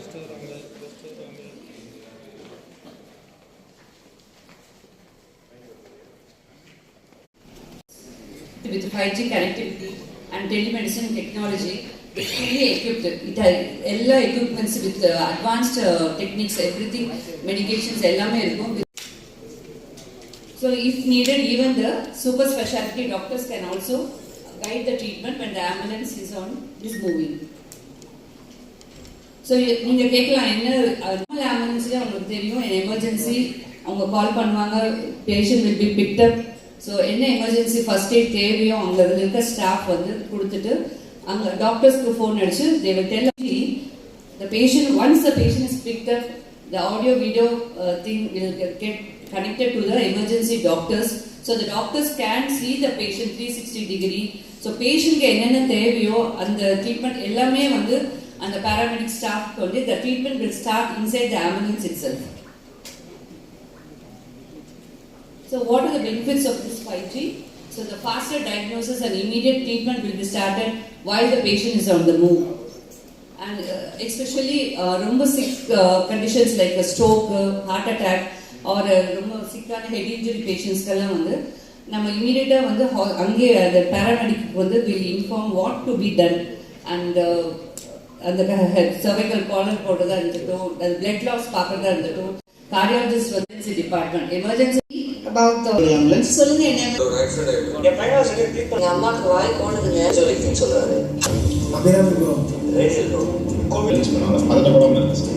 With 5G connectivity and telemedicine technology, it's fully equipped. It has all equipments with advanced techniques, everything, medications, everything. So if needed, even the super specialty doctors can also guide the treatment when the ambulance is moving. So you take an ambulance, an emergency, call patient will be picked up. So any emergency first aid தேவையோ staff doctors phone they will tell the patient. Once the patient is picked up, the audio video thing will get connected to the emergency doctors, so the doctors can see the patient 360 degree. So patient ku enna theviyo and the treatment ellame and the paramedic staff the treatment will start inside the ambulance itself. So what are the benefits of this 5G? So the faster diagnosis and immediate treatment will be started while the patient is on the move. And especially sick conditions like a stroke, heart attack, or sick head injury patients immediately the paramedic will inform what to be done, and the cervical collar the blood loss cardiologist department emergency about the ambulance சொல்லுங்க என்ன right side என் பையன் side click பண்ணி அம்மாக்கு வாய் கோணுதுங்க சொல்லி சொல்றாரு Abirami bro radial bro Covid பண்ணாங்க அதட்ட படம் இருக்கு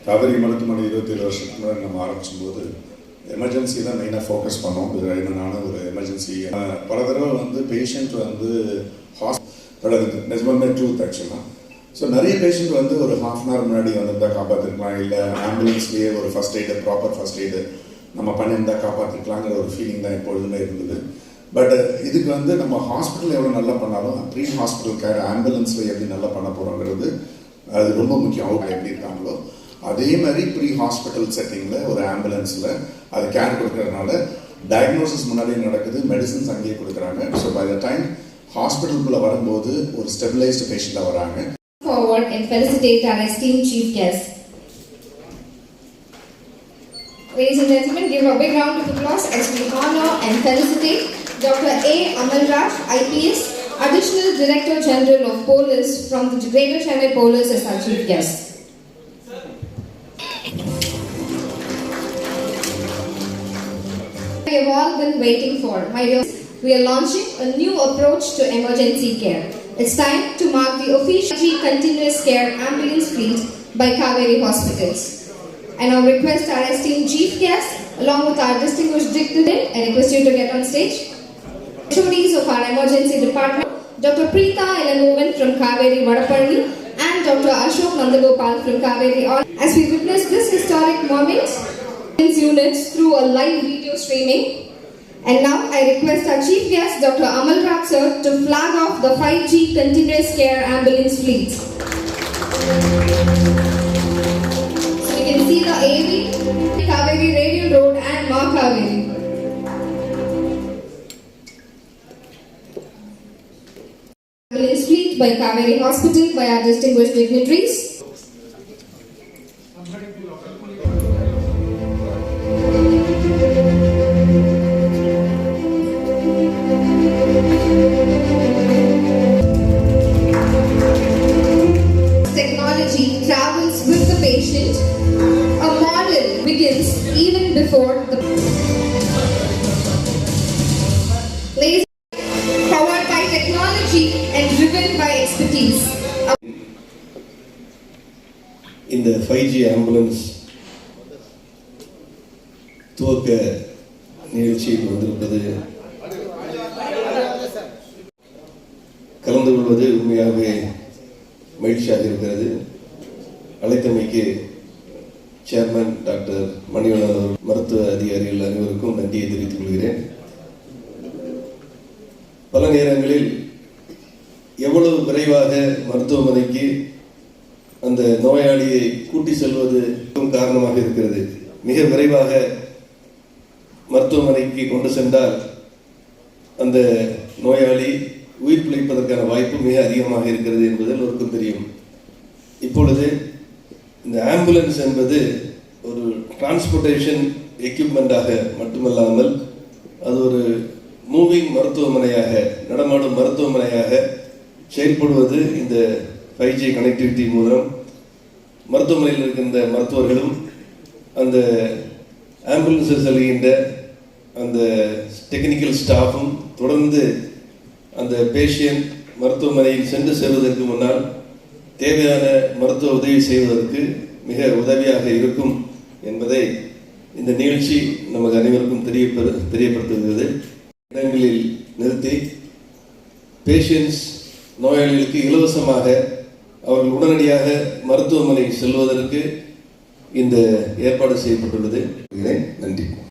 காவேரி மருத்துவமனை 27 வருஷத்துக்கு முன்னாடி நம்ம ஆரம்பிச்சும்போது எமர்ஜென்சி தான் மெயினாக ஃபோக்கஸ் பண்ணோம். இது என்னென்னான ஒரு எமர்ஜென்சி பல தடவை பேஷண்ட் ஹாஸ்பிட்டல் நிஜமாலுமே ட்ரூத் ஆக்சுவலாக. ஸோ நிறைய பேஷண்ட் ஒரு ½ hour முன்னாடி வந்திருந்தால் காப்பாற்றிருக்கலாம், இல்லை ஆம்புலன்ஸ்லேயே ஒரு first aid proper first aid நம்ம பண்ணியிருந்தால் காப்பாற்றிருக்கலாங்கிற ஒரு ஃபீலிங் தான் எப்பொழுதுமே இருந்தது. பட் இதுக்கு நம்ம ஹாஸ்பிட்டல் எவ்வளோ நல்லா பண்ணாலும் ப்ரீ ஹாஸ்பிட்டல் கேர் ஆம்புலன்ஸில் எப்படி நல்லா பண்ண போகிறோங்கிறது அது ரொம்ப முக்கியம். அவங்க எப்படி இருக்காங்களோ அதே மாதிரி ப்ரீ ஹாஸ்பிட்டல் செட்டிங்கில் ஒரு ஆம்புலன்ஸில் அது கேர் கொடுக்கறதுனால டயக்னோசிஸ் முன்னாடியே நடக்குது, மெடிசன்ஸ் அங்கேயே கொடுக்குறாங்க. ஸோ பை த டைம் ஹாஸ்பிட்டலுக்குள்ளே வரும்போது ஒரு ஸ்டெபிலைஸ்டு பேஷண்ட்டாக வராங்க. Forward and felicitate our esteemed chief guest. Ladies and gentlemen, give a big round of applause as we honor and felicitate Dr. A. Amalraj, IPS, Additional Director General of Police from the Greater Chennai Police as our chief guest. We have all been waiting for. My dear, we are launching a new approach to emergency care. It's time to mark the official continuous care ambulance fleet by Kaveri Hospitals. I now request our esteemed chief guest, along with our distinguished dignitary, I request you to get on stage. HODs of our emergency department, Dr. Preeta Elanovan from Kaveri Vadapalli and Dr. Ashok Nandagopal from Kaveri. As we witness this historic moment, units through a live video streaming. And now I request our chief guest Dr. Amalraj sir to flag off the 5G continuous care ambulance fleet. So you can see the AV, Kaveri Radial Road and Ma Kaveri. Ambulance fleet by Kaveri Hospital by our distinguished dignitaries. Technology travels with the patient. A model begins even before the laser powered by technology and driven by expertise. In the 5G ambulance துவக்க நிகழ்ச்சியில் வந்திருப்பது கலந்து கொள்வது உண்மையாகவே மகிழ்ச்சியாக இருக்கிறது. அழைத்தமைக்கு chairman doctor Manivannan மருத்துவ அதிகாரிகள் அனைவருக்கும் நன்றியை தெரிவித்துக் கொள்கிறேன். பல நேரங்களில் எவ்வளவு எவ்வளவு விரைவாக மருத்துவமனைக்கு அந்த நோயாளியை கூட்டி செல்வது காரணமாக இருக்கிறது. மிக விரைவாக மருத்துவமனைக்கு கொண்டு சென்றால் அந்த நோயாளி உயிர் பிழைப்பதற்கான வாய்ப்பு மிக அதிகமாக இருக்கிறது என்பது எல்லோருக்கும் தெரியும். இப்பொழுது இந்த ஆம்புலன்ஸ் என்பது ஒரு டிரான்ஸ்போர்ட்டேஷன் எக்யூப்மெண்டாக மட்டுமல்லாமல் அது ஒரு மூவிங் மருத்துவமனையாக, நடமாடும் மருத்துவமனையாக செயல்படுவது இந்த 5G கனெக்டிவிட்டி மூலம் மருத்துவமனையில் இருக்கின்ற மருத்துவர்களும் அந்த ஆம்புலன்ஸில் செல்கின்ற அந்த டெக்னிக்கல் ஸ்டாஃபும் தொடர்ந்து அந்த பேஷண்ட் மருத்துவமனையில் சென்று செல்வதற்கு முன்னால் தேவையான மருத்துவ உதவி செய்வதற்கு மிக உதவியாக இருக்கும் என்பதை இந்த நிகழ்ச்சி நமக்கு அனைவருக்கும் தெரியப்படுத்துகிறது. இடங்களில் நிறுத்தி பேஷண்ட்ஸ் நோயாளிகளுக்கு இலவசமாக அவர்கள் உடனடியாக மருத்துவமனை செல்வதற்கு இந்த ஏற்பாடு செய்யப்பட்டுள்ளது. நன்றி.